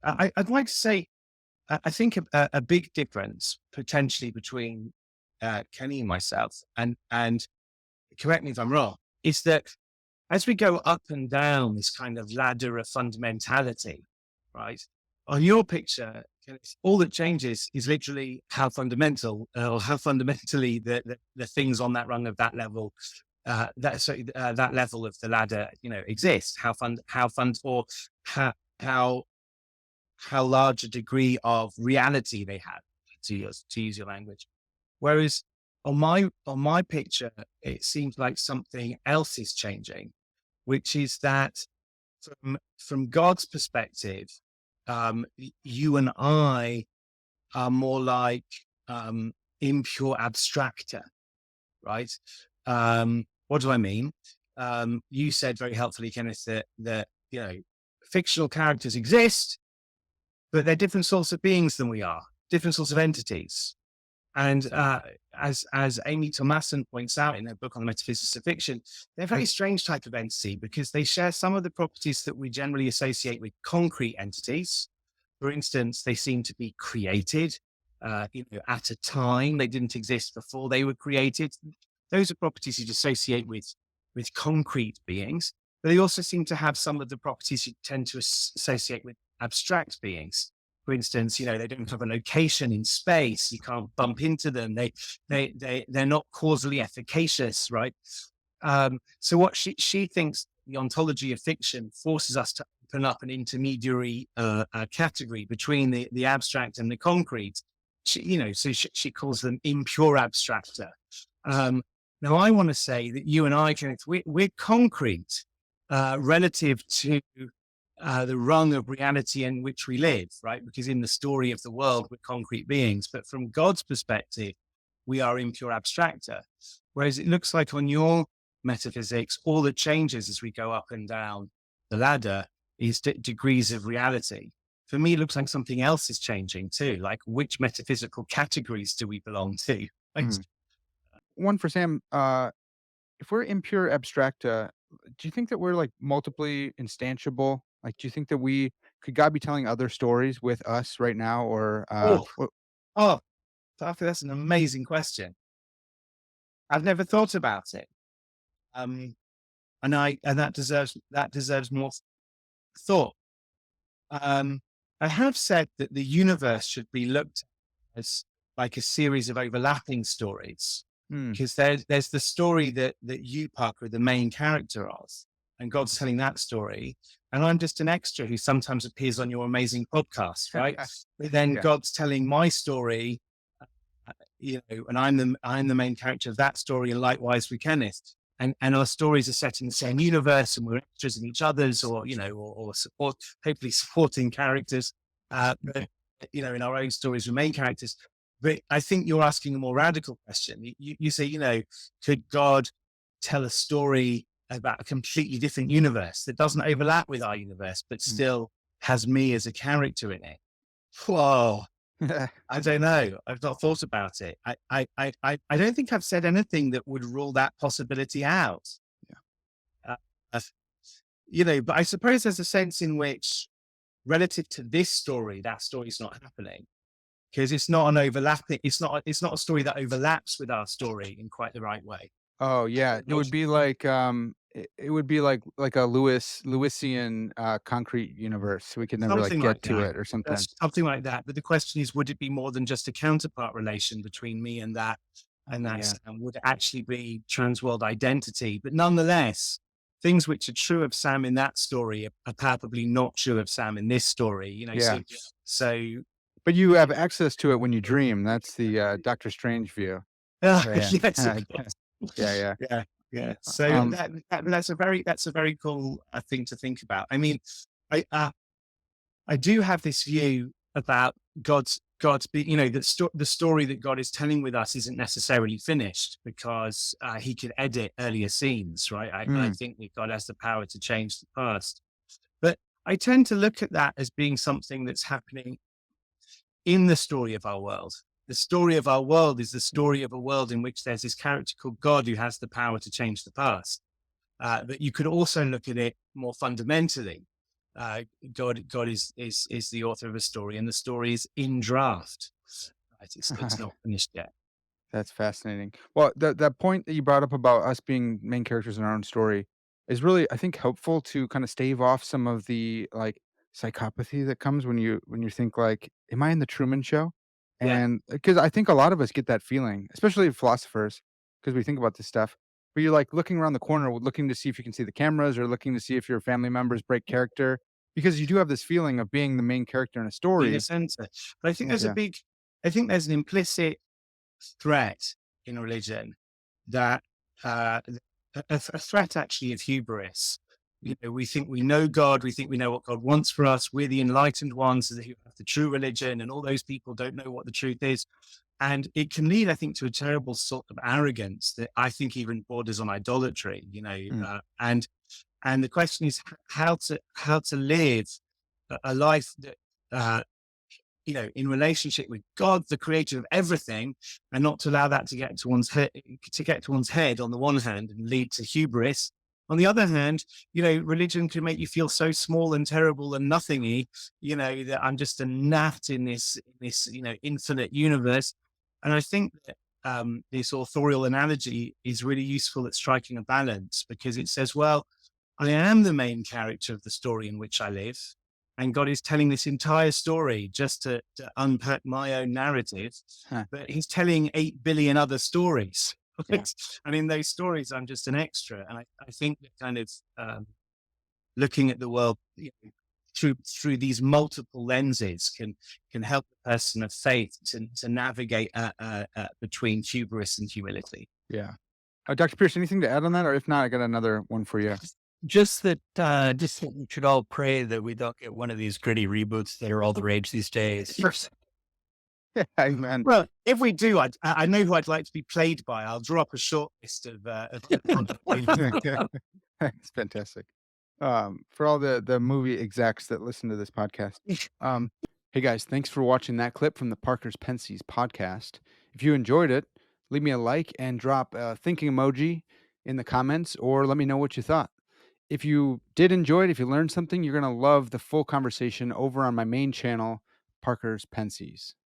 I'd like to say, I think a big difference potentially between Kenny and myself, and correct me if I'm wrong, is that as we go up and down this kind of ladder of fundamentality, right? On your picture, all that changes is literally how fundamental or how fundamentally the things on that rung of that level, that level of the ladder, exist. Or how how how large a degree of reality they have, to use your language. Whereas on my picture, it seems like something else is changing, which is that from God's perspective, you and I are more like impure abstracta, right? What do I mean? You said very helpfully, Kenneth, that fictional characters exist, but they're different sorts of beings than we are, different sorts of entities. And as Amy Thomason points out in her book on the metaphysics of fiction, they're a very strange type of entity because they share some of the properties that we generally associate with concrete entities. For instance, they seem to be created, at a time. They didn't exist before they were created. Those are properties you'd associate with concrete beings, but they also seem to have some of the properties you tend to associate with abstract beings. For instance, they don't have a location in space. You can't bump into them. They're not causally efficacious, right? So what she thinks the ontology of fiction forces us to open up an intermediary category between the abstract and the concrete. She calls them impure abstracta. Now, I want to say that you and I, Kenneth, we're concrete relative to the rung of reality in which we live, right? Because in the story of the world, we're concrete beings. But from God's perspective, we are impure abstracta. Whereas it looks like on your metaphysics, all that changes as we go up and down the ladder is degrees of reality. For me, it looks like something else is changing too. Like, which metaphysical categories do we belong to? Thanks. One for Sam. If we're impure abstracta, do you think that we're like multiply instantiable? Like, do you think that could God be telling other stories with us right now, or Oh, oh, that's an amazing question. I've never thought about it. And that deserves more thought. I have said that the universe should be looked at as like a series of overlapping stories, hmm, because there's the story that you, Parker, are the main character of, and God's telling that story, and I'm just an extra who sometimes appears on your amazing podcast, right? But then yeah, God's telling my story, and I'm the main character of that story, and likewise with Kenneth. And our stories are set in the same universe, and we're extras in each other's, or hopefully supporting characters, but, in our own stories, we're main characters. But I think you're asking a more radical question. You say, could God tell a story about a completely different universe that doesn't overlap with our universe, but mm. still has me as a character in it? Whoa. I don't know. I've not thought about it. I don't think I've said anything that would rule that possibility out. Yeah. Uh, uh, but I suppose there's a sense in which, relative to this story, that story's not happening because it's not an overlapping. It's not a story that overlaps with our story in quite the right way. Oh yeah, it would be like it would be like a Lewisian concrete universe. We could never like Something get like to that. it or something. That's something like that. But the question is, would it be more than just a counterpart relation between me and that, Yeah. Sam? Would it actually be transworld identity? But nonetheless, things which are true of Sam in that story are palpably not true of Sam in this story. Yeah. So But you have access to it when you dream. That's the Doctor Strange view. Yeah. yes, of Yeah. course. Yeah. Yeah. Yeah, yeah. So Um. that's a very cool thing to think about. I mean, I do have this view about God's the story that God is telling with us isn't necessarily finished because he could edit earlier scenes, right? I mm, think that God has the power to change the past, but I tend to look at that as being something that's happening in the story of our world. The story of our world is the story of a world in which there's this character called God who has the power to change the past. But you could also look at it more fundamentally. uh, God is the author of a story, and the story is in draft. Right? It's not finished yet. That's fascinating. Well, that point that you brought up about us being main characters in our own story is really, I think, helpful to kind of stave off some of the like psychopathy that comes when you think like, "Am I in the Truman Show?" Yeah, And because I think a lot of us get that feeling, especially philosophers, because we think about this stuff. But you're like looking around the corner, looking to see if you can see the cameras, or looking to see if your family members break character, because you do have this feeling of being the main character in a being a story. center. But I think there's a Yeah. big, I think there's an implicit threat in religion that a threat actually of hubris. You know, we think we know God, we think we know what God wants for us. We're the enlightened ones who have the true religion, and all those people don't know what the truth is. And it can lead, I think, to a terrible sort of arrogance that I think even borders on idolatry. Mm, And the question is how to live a life that uh, in relationship with God, the creator of everything, and not to allow that to get to one's head on the one hand and lead to hubris. On the other hand, religion can make you feel so small and terrible and nothingy, that I'm just a gnat in this infinite universe. And I think that this authorial analogy is really useful at striking a balance because it says, well, I am the main character of the story in which I live. And God is telling this entire story just to unpack my own narrative. huh, But he's telling 8 billion other stories. yeah. Right? And in those stories, I'm just an extra. And I think that kind of looking at the world through these multiple lenses can help the person of faith to navigate between hubris and humility. Yeah. Dr. Pierce, anything to add on that? Or if not, I got another one for you. Just that we should all pray that we don't get one of these gritty reboots that are all the rage these days. Yes. Amen. Well, if we do, I know who I'd like to be played by. I'll draw up a short list It's fantastic. For all the movie execs that listen to this podcast. Um, hey guys, thanks for watching that clip from the Parker's Pensées podcast. If you enjoyed it, leave me a like and drop a thinking emoji in the comments, or let me know what you thought. If you did enjoy it, if you learned something, you're gonna love the full conversation over on my main channel, Parker's Pensées.